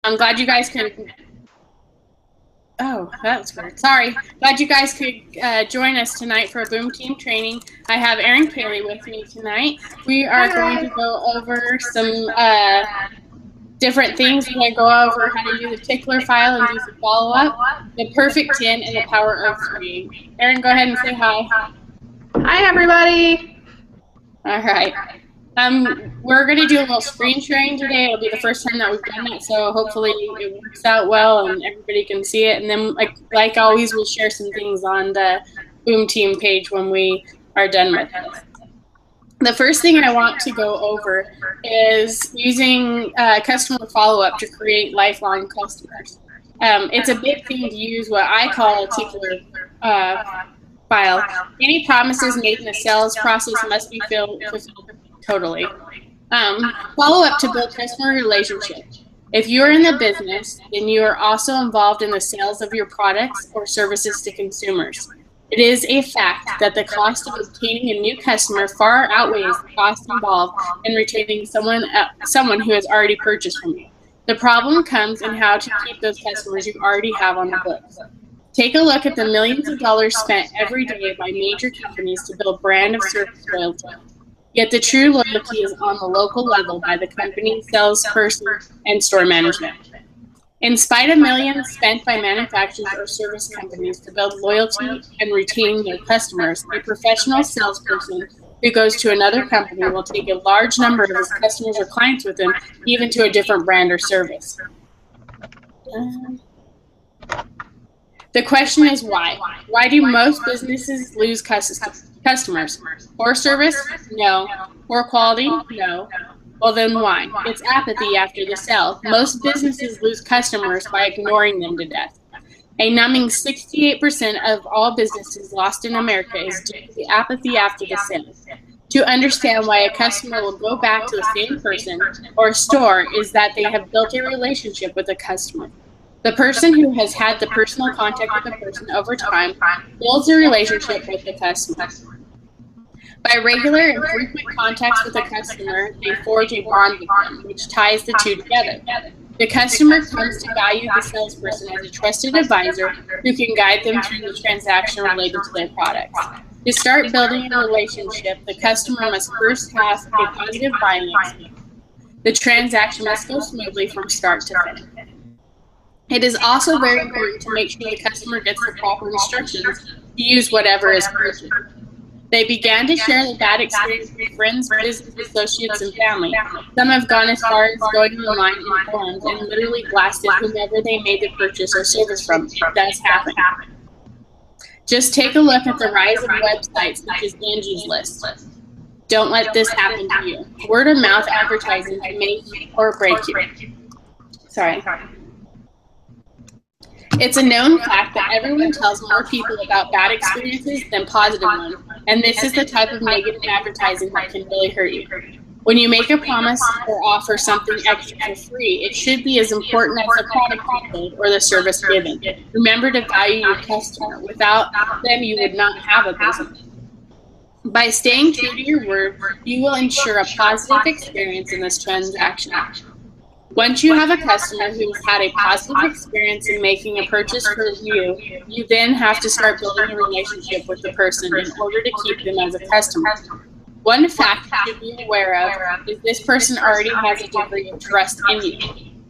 I'm glad you guys could. Oh, that's weird. Sorry. Glad you guys could join us tonight for a Boom Team training. I have Erin Paley with me tonight. We are going to go over some different things. We're going to go over how to use a tickler file and do some follow-up, the perfect 10, and the power of 3. Erin, go ahead and say hi. Hi, everybody. All right. We're going to do a little screen sharing today. It'll be the first time that we've done it, so hopefully it works out well and everybody can see it. And then, like always, we'll share some things on the Boom Team page when we are done with it. The first thing I want to go over is using customer follow-up to create lifelong customers. It's a big thing to use what I call a tickler file. Any promises made in the sales process must be fulfilled totally. Follow up to build customer relationships. If you are in the business, then you are also involved in the sales of your products or services to consumers. It is a fact that the cost of obtaining a new customer far outweighs the cost involved in retaining someone who has already purchased from you. The problem comes in how to keep those customers you already have on the books. Take a look at the millions of dollars spent every day by major companies to build brand of service loyalty. Yet the true loyalty is on the local level by the company, salesperson, and store management. In spite of millions spent by manufacturers or service companies to build loyalty and retain their customers, a professional salesperson who goes to another company will take a large number of his customers or clients with him, even to a different brand or service. The question is why? Why do most businesses lose customers? Poor service? No. Poor quality? No. Well, then why? It's apathy after the sale. Most businesses lose customers by ignoring them to death. A numbing 68% of all businesses lost in America is due to the apathy after the sale. To understand why a customer will go back to the same person or store is that they have built a relationship with the customer. The person who has had the personal contact with the person over time builds a relationship with the customer. By regular and frequent contacts with the customer, they forge a bond with them, which ties the two together. The customer comes to value the salesperson as a trusted advisor who can guide them through the transaction related to their products. To start building a relationship, the customer must first have a positive buying experience. The transaction must go smoothly from start to finish. It is also very important to make sure the customer gets the proper instructions to use whatever is purchased. They began to share the bad experience with friends, business associates, and family. Some have gone as far as going online in forums and literally blasted whomever they made the purchase or service from. It does happen. Just take a look at the rise of websites such as Angie's List. Don't let this happen to you. Word of mouth advertising can make or break you. Sorry. It's a known fact that everyone tells more people about bad experiences than positive ones, and this is the type of negative advertising that can really hurt you. When you make a promise or offer something extra for free, it should be as important as the product you sold or the service given. Remember to value your customer. Without them, you would not have a business. By staying true to your word, you will ensure a positive experience in this transaction. Once you have a customer who has had a positive experience in making a purchase for you, you then have to start building a relationship with the person in order to keep them as a customer. One fact you should be aware of is this person already has a degree of trust in you.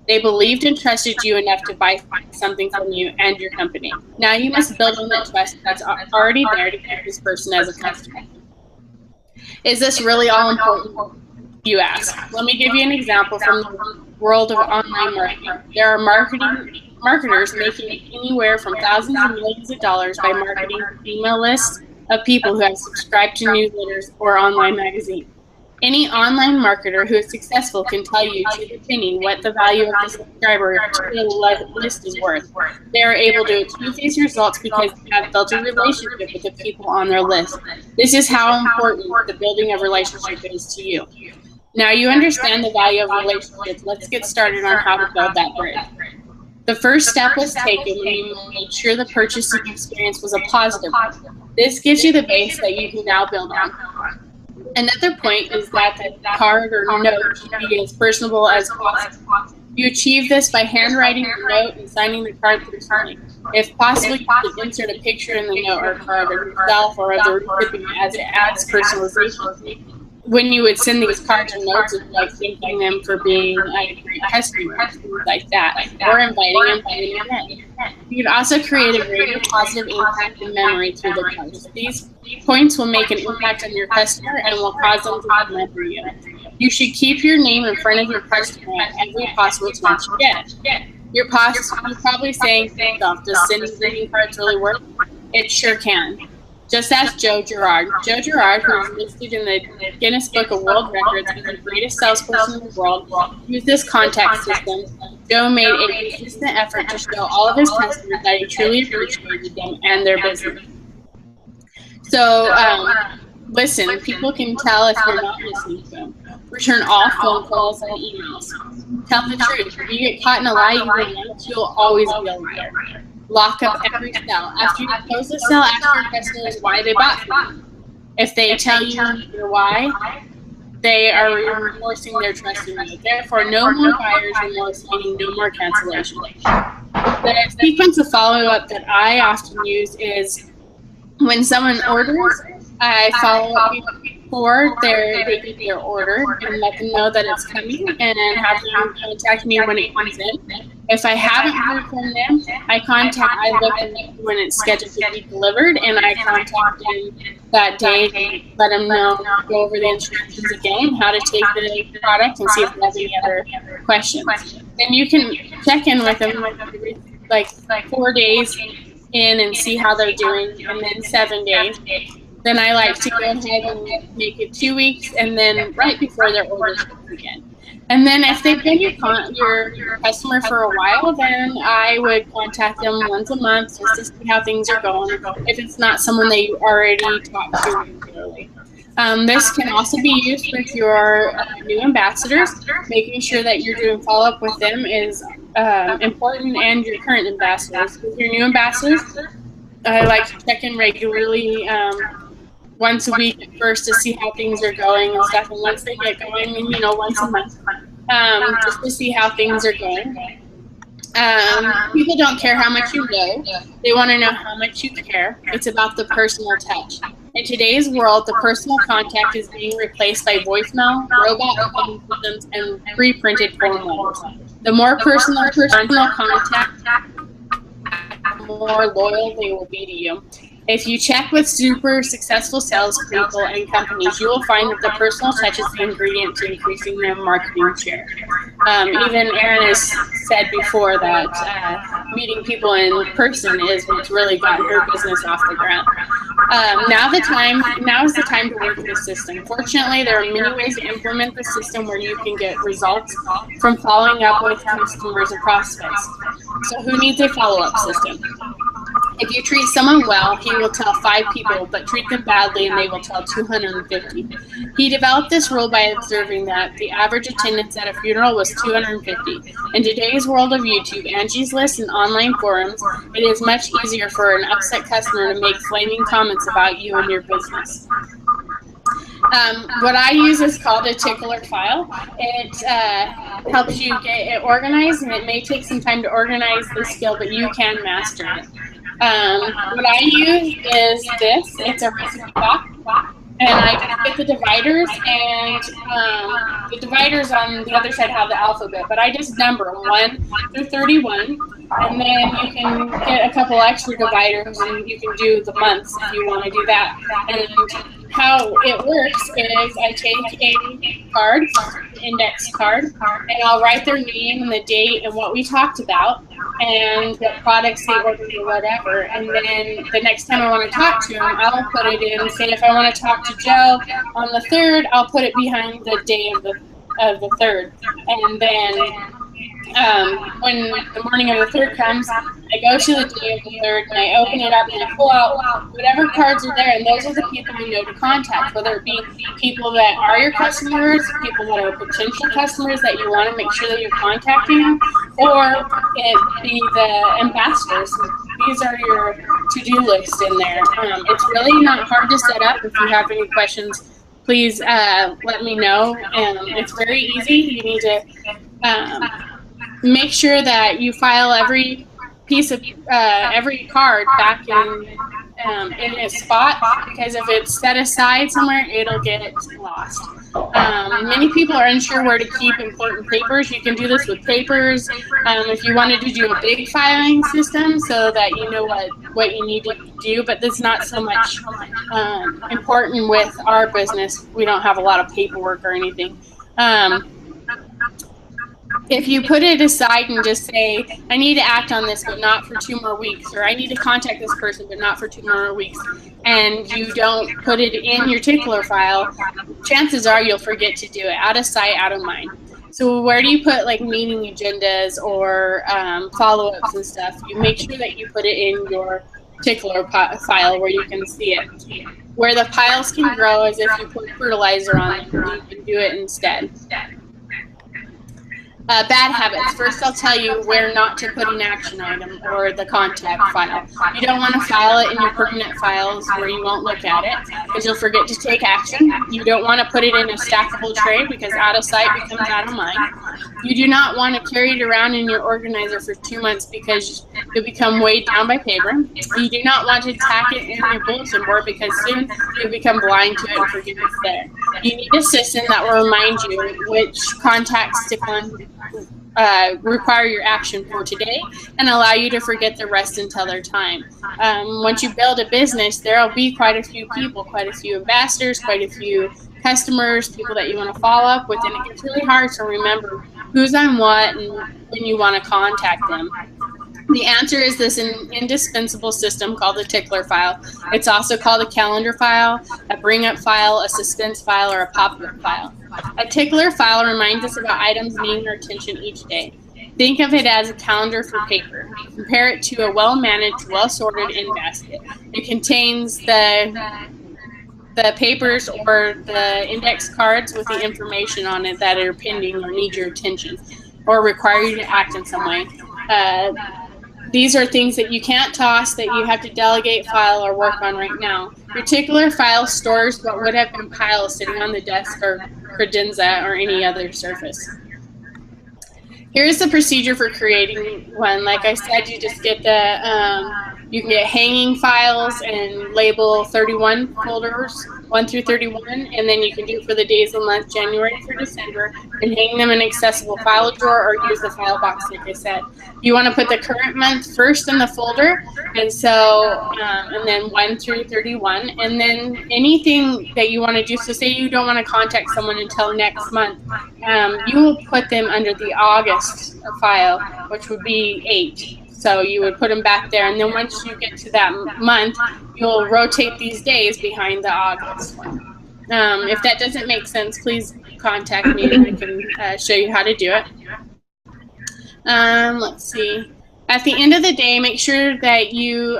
They believed and trusted you enough to buy something from you and your company. Now you must build on that trust that's already there to keep this person as a customer. Is this really all important, you ask? Let me give you an example from the world of online marketing. There are marketers making anywhere from thousands of millions of dollars by marketing email lists of people who have subscribed to newsletters or online magazines. Any online marketer who is successful can tell you to the penny what the value of the subscriber to the list is worth. They are able to achieve these results because they have built a relationship with the people on their list. This is how important the building of relationship is to you. Now you understand the value of relationships. Let's get started on how to build that bridge. The first step was taken when you made sure the purchasing experience was a positive one. This gives you the base that you can now build on. Another point is that the card or note should be as personable as possible. You achieve this by handwriting the note and signing the card personally. If possible, you should insert a picture in the note or card of yourself or of the recipient, as it adds personalization. When you would send these cards or notes, it's like thanking them for being a great customer, things like that, or inviting them to an event. You could also create a greater positive impact and memory through the cards. These points will make an impact on your customer and will cause them to remember you. You should keep your name in front of your customer at every possible chance you get. You're probably saying to yourself, does sending greeting cards really work? It sure can. Just ask Joe Girard. Joe Girard, who is listed in the Guinness Book of World Records as the greatest salesperson in the world, used this contact system. Joe made a consistent effort to show all of his customers that he truly appreciated them and their business. So, listen, people can tell if you're not listening to them. Return all phone calls and emails. Tell the truth. If you get caught in a lie, you'll always be a liar. Lock up every sale. After you close the sale, ask your customers why they bought from you. If they tell you your why, they are reinforcing their trust in you. Therefore, no more buyer's remorse, meaning no more cancellation. The sequence of follow-up that I often use is when someone orders, I follow up before they get their order and let them know that it's coming and have them contact me when it comes in. If I haven't heard from them, I look when it's scheduled to be delivered, and I contact them that day and let them know, go over the instructions again, how to take the product, and see if they have any other questions. And you can check in with them like 4 days in and see how they're doing, and then 7 days. Then I like to go ahead and make it 2 weeks, and then right before their order comes again. And then if they've been your customer for a while, then I would contact them once a month just to see how things are going, if it's not someone that you already talk to regularly. This can also be used with your new ambassadors. Making sure that you're doing follow-up with them is important, and your current ambassadors. With your new ambassadors, I like to check in regularly, once a week at first to see how things are going and stuff, and once they get going, once a month, just to see how things are going. People don't care how much you know. They want to know how much you care. It's about the personal touch. In today's world, the personal contact is being replaced by voicemail, robot phone systems, and pre-printed form letters. The more personal contact, the more loyal they will be to you. If you check with super successful salespeople and companies, you will find that the personal touch is the ingredient to increasing their marketing share. Even Erin has said before that meeting people in person is what's really gotten her business off the ground. Now is the time to work the system. Fortunately, there are many ways to implement the system where you can get results from following up with customers and prospects. So who needs a follow-up system? If you treat someone well, he will tell 5 people, but treat them badly and they will tell 250. He developed this rule by observing that the average attendance at a funeral was 250. In today's world of YouTube, Angie's List, and online forums, it is much easier for an upset customer to make flaming comments about you and your business. What I use is called a tickler file. It helps you get it organized, and it may take some time to organize the skill, but you can master it. What I use is this. It's a recipe box, and I just get the dividers, and the dividers on the other side have the alphabet, but I just number 1 through 31, and then you can get a couple extra dividers, and you can do the months if you want to do that. And how it works is I take a card, index card, and I'll write their name and the date and what we talked about and what products they ordered or whatever. And then the next time I want to talk to them, I'll put it in. Say if I want to talk to Joe on the 3rd, I'll put it behind the day of the 3rd. And then when the morning of the 3rd comes, I go to the day of the 3rd and I open it up and I pull out whatever cards are there, and those are the people I know to contact, whether it be people that are your customers, people that are potential customers that you want to make sure that you're contacting, or it be the ambassadors. These are your to-do list in there. It's really not hard to set up. If you have any questions, please let me know. It's very easy. You need to make sure that you file every piece of every card back in a spot, because if it's set aside somewhere, it'll get lost. Many people are unsure where to keep important papers. You can do this with papers. If you wanted to do a big filing system so that you know what you need to do, but that's not so much important with our business. We don't have a lot of paperwork or anything. If you put it aside and just say, I need to act on this, but not for 2 more weeks, or I need to contact this person, but not for 2 more weeks, and you don't put it in your tickler file, chances are you'll forget to do it. Out of sight, out of mind. So where do you put like meeting agendas or follow-ups and stuff? You make sure that you put it in your tickler file where you can see it. Where the piles can grow is if you put fertilizer on them, you can do it instead. Bad habits. First, I'll tell you where not to put an action item or the contact file. You don't want to file it in your permanent files where you won't look at it because you'll forget to take action. You don't want to put it in a stackable tray because out of sight becomes out of mind. You do not want to carry it around in your organizer for 2 months because you'll become weighed down by paper. You do not want to tack it in your bulletin board because soon you'll become blind to it and forget it's there. You need a system that will remind you which contacts to require your action for today and allow you to forget the rest until their time. Once you build a business, there will be quite a few people, quite a few ambassadors, quite a few customers, people that you want to follow up with, and it gets really hard to remember who's on what and when you want to contact them. The answer is this indispensable system called the tickler file. It's also called a calendar file, a bring-up file, a suspense file, or a pop-up file. A tickler file reminds us about items needing our attention each day. Think of it as a calendar for paper. Compare it to a well-managed, well-sorted in basket. It contains the papers or the index cards with the information on it that are pending or need your attention or require you to act in some way. These are things that you can't toss, that you have to delegate, file, or work on right now. Your tickler file stores what would have been piles sitting on the desk or credenza or any other surface. Here's the procedure for creating one. Like I said, you just get you can get hanging files and label 31 folders, 1 through 31, and then you can do it for the days of the month, January through December, and hang them in an accessible file drawer or use the file box like I said. You want to put the current month first in the folder, and so, and then 1 through 31, and then anything that you want to do, so say you don't want to contact someone until next month, you will put them under the August file, which would be 8. So you would put them back there, and then once you get to that month, you'll rotate these days behind the August one. If that doesn't make sense, please contact me and I can show you how to do it. Let's see. At the end of the day, make sure that you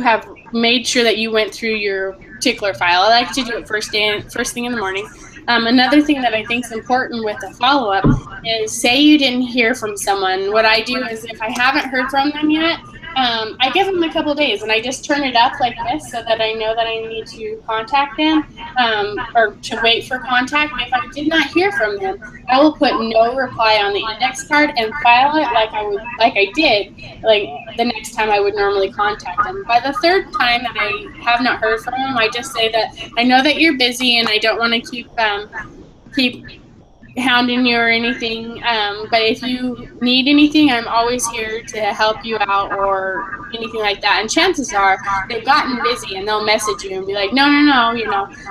have made sure that you went through your tickler file. I like to do it first thing in the morning. Another thing that I think is important with a follow-up is, say you didn't hear from someone. What I do is, if I haven't heard from them yet, I give them a couple days, and I just turn it up like this so that I know that I need to contact them or to wait for contact. If I did not hear from them, I will put no reply on the index card and file it like I did the next time I would normally contact them. By the third time that I have not heard from them, I just say that I know that you're busy and I don't want to keep hounding you or anything, but if you need anything, I'm always here to help you out or anything like that. And chances are they've gotten busy and they'll message you and be like, no,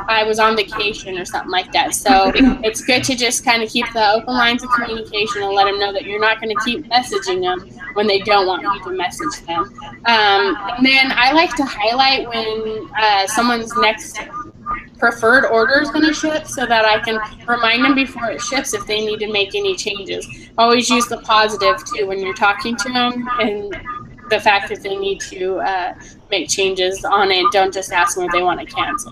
I was on vacation or something like that. So it's good to just kind of keep the open lines of communication and let them know that you're not going to keep messaging them when they don't want you to message them. And then I like to highlight when someone's next preferred order is going to ship so that I can remind them before it ships if they need to make any changes. Always use the positive too when you're talking to them, and the fact that they need to make changes on it. Don't just ask them if they want to cancel.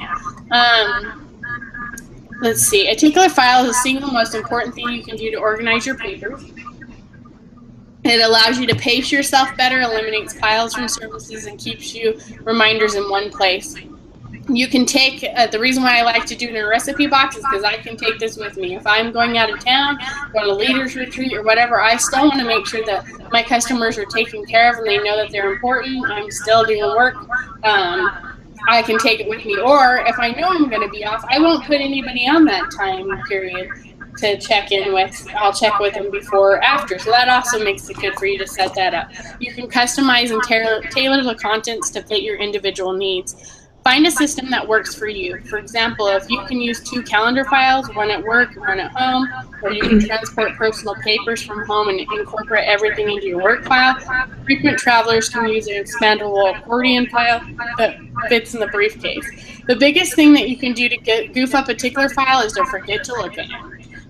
Let's see. A tickler file is the single most important thing you can do to organize your papers. It allows you to pace yourself better, eliminates piles from services, and keeps you reminders in one place. You can take, the reason why I like to do it in a recipe box is because I can take this with me. If I'm going out of town, going to a leaders retreat or whatever, I still want to make sure that my customers are taken care of and they know that they're important. I'm still doing work. I can take it with me. Or if I know I'm going to be off, I won't put anybody on that time period to check in with. I'll check with them before or after. So that also makes it good for you to set that up. You can customize and tailor the contents to fit your individual needs. Find a system that works for you. For example, if you can use 2 calendar files, one at work, one at home, or you can transport personal papers from home and incorporate everything into your work file. Frequent travelers can use an expandable accordion file that fits in the briefcase. The biggest thing that you can do to goof up a tickler file is to forget to look at it.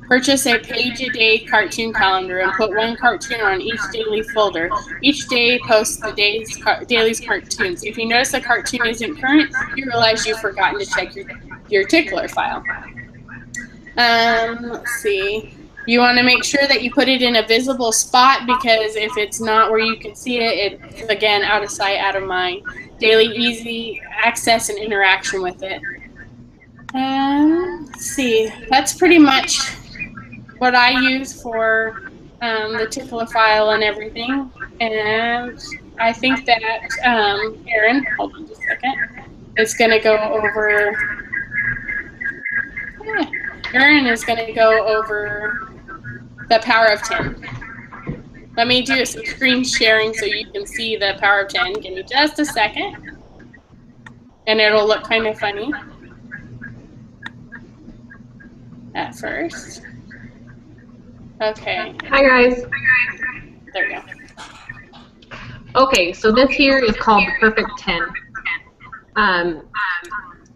Purchase a page-a-day cartoon calendar and put 1 cartoon on each daily folder. Each day post the daily's cartoons. If you notice a cartoon isn't current, you realize you've forgotten to check your tickler file. Let's see. You want to make sure that you put it in a visible spot, because if it's not where you can see it, it's, again, out of sight, out of mind. Daily easy access and interaction with it. Let's see. That's pretty much what I use for the tickler file and everything. And I think that Erin, hold on just a second, is going to go over, Erin is going to go over the power of 10. Let me do some screen sharing so you can see the power of 10. Give me just a second. And it'll look kind of funny at first. Okay. Hi guys. There we go. Okay, so this here is called the Perfect 10.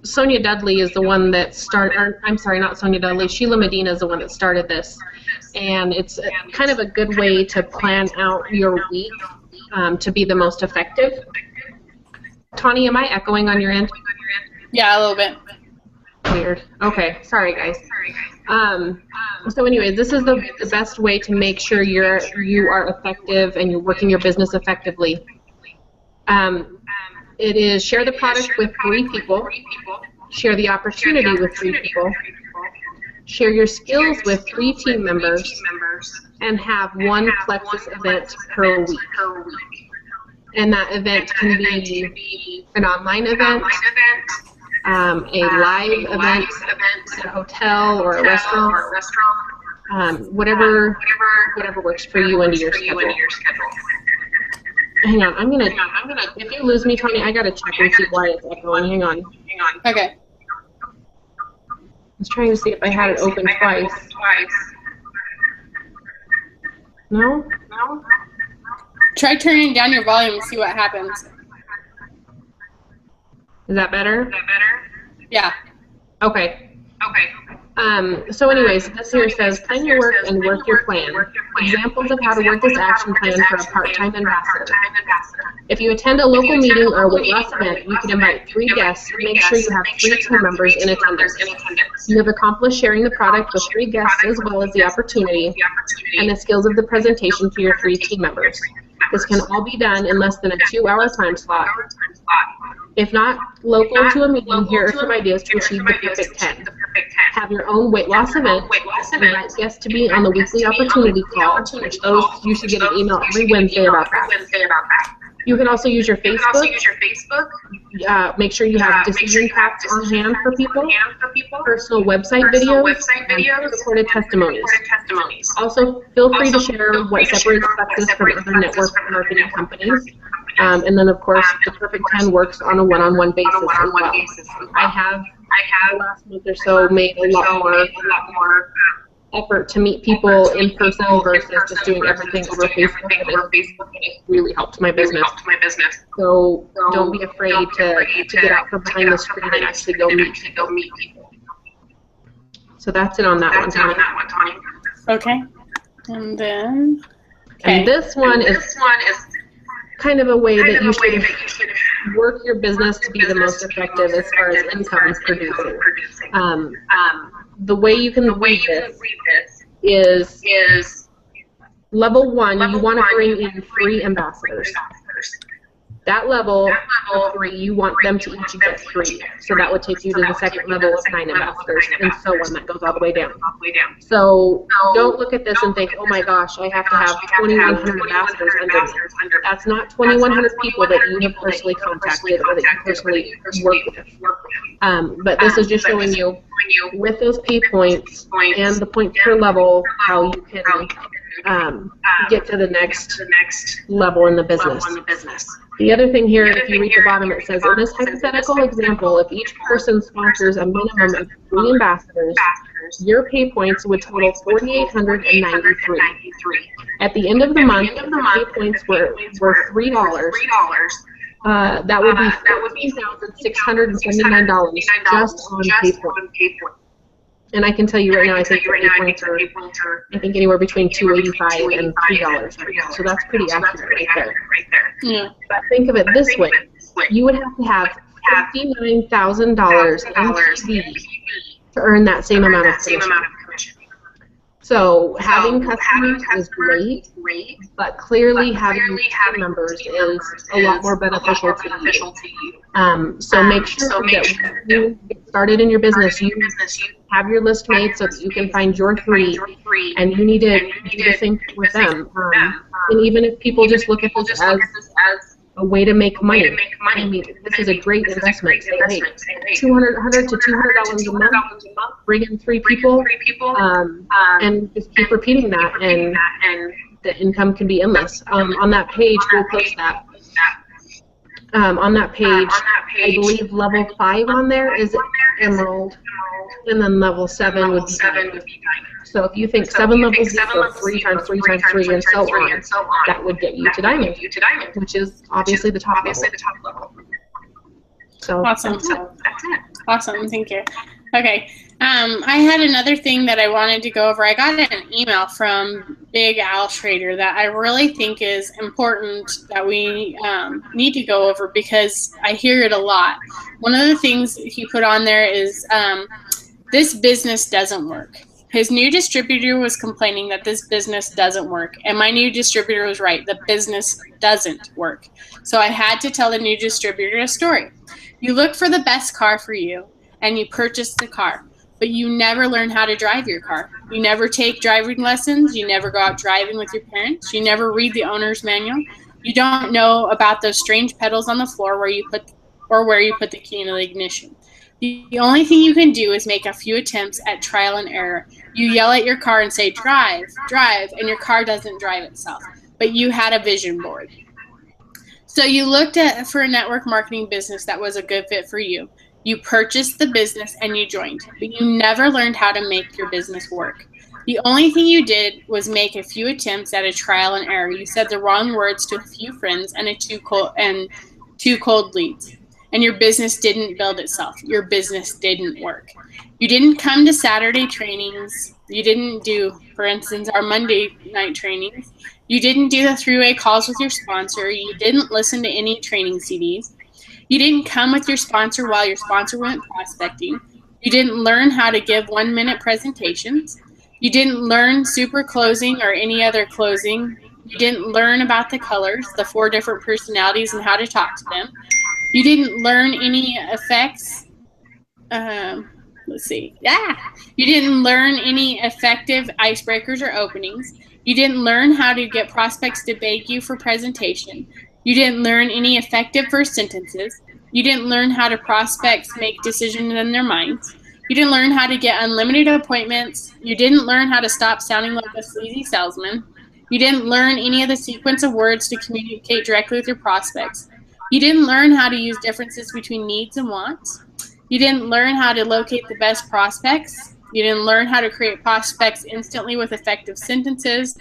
Sonia Dudley is the one that started, I'm sorry, not Sonia Dudley, Sheila Medina is the one that started this. And it's kind of a good way to plan out your week to be the most effective. Tawny, am I echoing on your end? Yeah, a little bit. Weird. Okay, sorry guys. So anyways, this is the best way to make sure you are effective and you're working your business effectively. It is share the product with 3 people, share the opportunity with 3 people, share your skills with 3 team members, and have 1 Plexus event per week. And that event can be an online event, a live event at a hotel or a restaurant, whatever works for you and your schedule. Hang on, I'm gonna. If you lose me, Tony, I gotta check and see why it's echoing. Hang on. Okay. I was trying to see if I had it open twice. No? Try turning down your volume and see what happens. Is that better? Yeah. Okay. So anyways, this here says, plan your work and work your plan. Examples of how to work this action plan for a part-time ambassador. If you attend a local meeting or a weight loss event, you can invite 3 guests and make sure you have 3 team members in attendance. You have accomplished sharing the product with 3 guests as well as the opportunity and the skills of the presentation to your 3 team members. This can all be done in less than a 2-hour time slot. If not local to a meeting, here are some ideas to achieve the Perfect 10. Have your own weight loss event. Invite guests to be on the weekly opportunity call, which those you should get an email every Wednesday about that. You can also use your Facebook. Make sure you have decision packs on hand for people, personal website videos, and recorded testimonies. Also, feel free to share what separates Plexus from other network marketing companies. And then, of course, the Perfect 10 works on a one-on-one basis as well. I have the last month or so made a lot more effort to meet people in person versus just doing everything over Facebook, and it really helped my business. So don't be afraid to get out from behind the screen and actually go meet people. So that's it on that one, Tony. Okay. And then, and this one is kind of a way that you should work your business to be the most effective as far as income producing. The way you can read this is level 1, you want to bring in 3 ambassadors. That level of 3, you want them to each get 3. So that would take you to the second level of 9 ambassadors, and so on. That goes all the way down. So don't look at this and think, oh my gosh, I have to have 2,100 ambassadors under me. That's not 2,100 people that you have personally contacted or that you personally work with. But this is just showing you, with those pay points and the points per level, how you can get to the next level in the business. The other thing here, if you read the bottom, it says, in this hypothetical example, if each person sponsors a minimum of 3 ambassadors, your pay points would total 4,893. At the end of the month, if the pay points were $3, that would be $14,679 just on pay points. And I can tell you right now, I think the pay points are, I think, anywhere between $2.85 and $3 right now. So that's pretty accurate right there. Yeah. But think of it this way. You would have to have $59,000 in TV to earn that same amount of commission. So having customers is great, but clearly having team members is a lot more beneficial to you. So make sure that when you get started in your business, you have your list made so that you can find your 3, and you need to do the same thing with them. And even if people just look at this as a way to make money, I mean, this is a great investment. Say, hey, $100 to $200 a month, bring in 3 people, and just keep repeating that, and the income can be endless. On that page, we'll post that. On that page, I believe level 5 on there is Emerald, and then level 7 would be Diamond. So if you think 7 levels equal 3 times 3 times 3 and so on, that would get you to Diamond, which is obviously the top level. So awesome. Awesome, thank you. Okay, I had another thing that I wanted to go over. I got an email from Big Al Schrader that I really think is important that we need to go over because I hear it a lot. One of the things he put on there is this business doesn't work. His new distributor was complaining that this business doesn't work, and my new distributor was right. The business doesn't work. So I had to tell the new distributor a story. You look for the best car for you, and you purchase the car, but you never learn how to drive your car. You never take driving lessons. You never go out driving with your parents. You never read the owner's manual. You don't know about those strange pedals on the floor where you put the key in the ignition. The only thing you can do is make a few attempts at trial and error. You yell at your car and say, drive, drive, and your car doesn't drive itself, but you had a vision board. So you looked for a network marketing business that was a good fit for you. You purchased the business and you joined, but you never learned how to make your business work. The only thing you did was make a few attempts at a trial and error. You said the wrong words to a few friends and two cold leads. And your business didn't build itself. Your business didn't work. You didn't come to Saturday trainings. You didn't do, for instance, our Monday night trainings. You didn't do the three-way calls with your sponsor. You didn't listen to any training CDs. You didn't come with your sponsor while your sponsor went prospecting. You didn't learn how to give 1-minute presentations. You didn't learn super closing or any other closing. You didn't learn about the colors, the 4 different personalities, and how to talk to them. You didn't learn any effects. You didn't learn any effective icebreakers or openings. You didn't learn how to get prospects to beg you for presentation. You didn't learn any effective first sentences. You didn't learn how to prospects make decisions in their minds. You didn't learn how to get unlimited appointments. You didn't learn how to stop sounding like a sleazy salesman. You didn't learn any of the sequence of words to communicate directly with your prospects. You didn't learn how to use differences between needs and wants. You didn't learn how to locate the best prospects. You didn't learn how to create prospects instantly with effective sentences.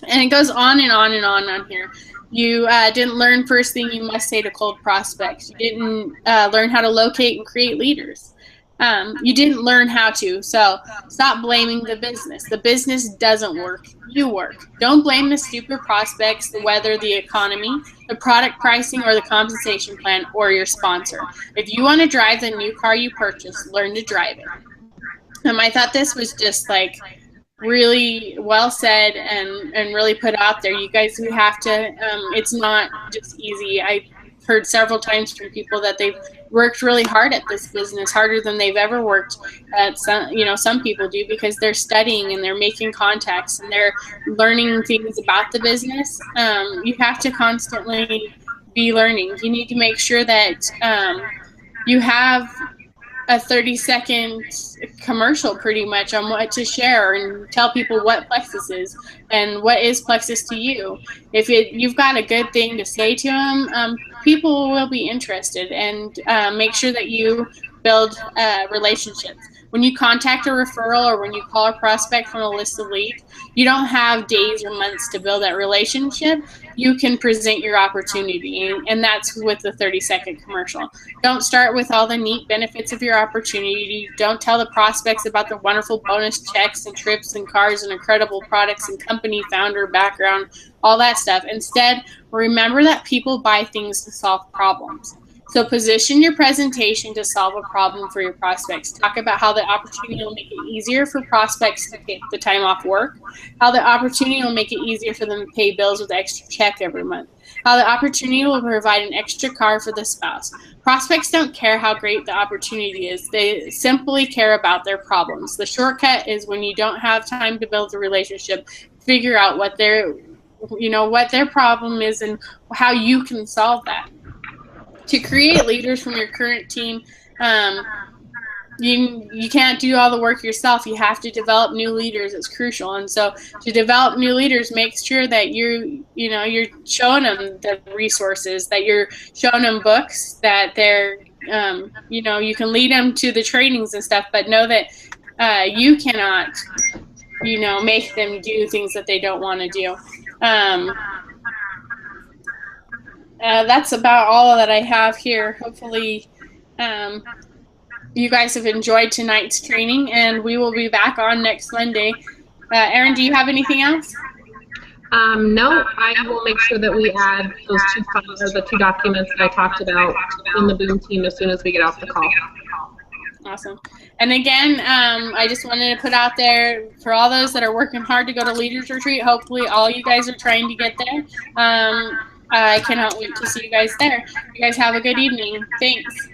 And it goes on and on and on here. You didn't learn first thing you must say to cold prospects. You didn't learn how to locate and create leaders. You didn't learn how to, so stop blaming the business. The business doesn't work. You work. Don't blame the stupid prospects, the weather, the economy, the product pricing, or the compensation plan, or your sponsor. If you want to drive the new car you purchased, learn to drive it. I thought this was just like really well said and really put out there. You guys, we have to, it's not just easy. heard several times from people that they've worked really hard at this business, harder than they've ever worked at. Some people do, because they're studying and they're making contacts and they're learning things about the business. You have to constantly be learning. You need to make sure that you have a 30-second commercial pretty much on what to share and tell people what Plexus is and what is Plexus to you. If you've got a good thing to say to them, people will be interested, and make sure that you build relationships. When you contact a referral or when you call a prospect from a list of leads, you don't have days or months to build that relationship. You can present your opportunity, and that's with the 30-second commercial. Don't start with all the neat benefits of your opportunity. Don't tell the prospects about the wonderful bonus checks and trips and cars and incredible products and company founder background, all that stuff. Instead, remember that people buy things to solve problems. So position your presentation to solve a problem for your prospects. Talk about how the opportunity will make it easier for prospects to take the time off work, how the opportunity will make it easier for them to pay bills with an extra check every month, how the opportunity will provide an extra car for the spouse. Prospects don't care how great the opportunity is. They simply care about their problems. The shortcut is, when you don't have time to build a relationship, figure out what their problem is and how you can solve that. To create leaders from your current team, you can't do all the work yourself. You have to develop new leaders. It's crucial. And so to develop new leaders, make sure that you're showing them the resources, that you're showing them books, that they're, you can lead them to the trainings and stuff, but know that you cannot, make them do things that they don't want to do. That's about all that I have here. Hopefully you guys have enjoyed tonight's training, and we will be back on next Monday. Erin, do you have anything else? No, I will make sure that we add those the two documents that I talked about in the Boom team as soon as we get off the call. Awesome. And again, I just wanted to put out there, for all those that are working hard to go to Leaders Retreat, hopefully all you guys are trying to get there. I cannot wait to see you guys there. You guys have a good evening. Thanks.